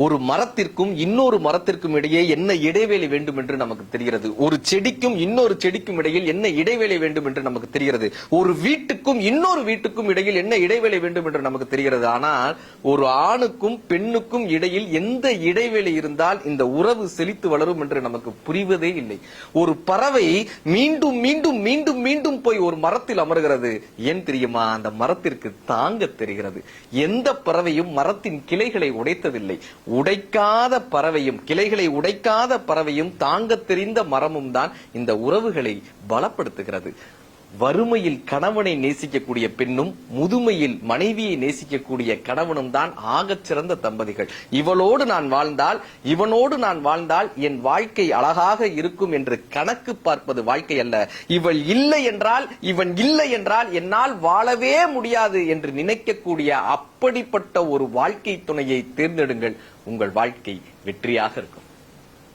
ஒரு மரத்திற்கும் இன்னொரு மரத்திற்கும் இடையே என்ன இடைவேளை வேண்டும் என்று நமக்கு தெரிகிறது. ஒரு செடிக்கும் இன்னொரு செடிக்கும் இடையில் என்ன இடைவேளை வேண்டும் என்று நமக்கு தெரிகிறது. ஒரு வீட்டுக்கும் இன்னொரு வீட்டுக்கும் இடையில் என்ன இடைவேளை வேண்டும் என்று நமக்கு தெரிகிறது. ஆனால் ஒரு ஆணுக்கும் பெண்ணுக்கும் இடையில் எந்த இடைவேளை இருந்தால் இந்த உறவு செழித்து வளரும் என்று நமக்கு புரிவதே இல்லை. ஒரு பறவை மீண்டும் மீண்டும் மீண்டும் மீண்டும் போய் ஒரு மரத்தில் அமர்கிறது. ஏன் தெரியுமா? அந்த மரத்திற்கு தாங்க தெரிகிறது. எந்த பறவையும் மரத்தின் கிளைகளை உடைத்ததில்லை. உடைக்காத பறவையும் கிளைகளை உடைக்காத பறவையும் தாங்க தெரிந்த மரமும் தான் இந்த உறவுகளை பலப்படுத்துகிறது. வறுமையில் கணவனை நேசிக்கக்கூடிய பெண்ணும் முதுமையில் மனைவியை நேசிக்கக்கூடிய கணவனும் தான் ஆகச் சிறந்த தம்பதிகள். இவளோடு நான் வாழ்ந்தால் என் வாழ்க்கை அழகாக இருக்கும் என்று கணக்கு பார்ப்பது வாழ்க்கை அல்ல. இவள் இல்லை என்றால், இவன் இல்லை என்றால் என்னால் வாழவே முடியாது என்று நினைக்கக்கூடிய அப்படிப்பட்ட ஒரு வாழ்க்கை துணையை தேர்ந்தெடுங்கள். உங்கள் வாழ்க்கை வெற்றியாக இருக்கும்.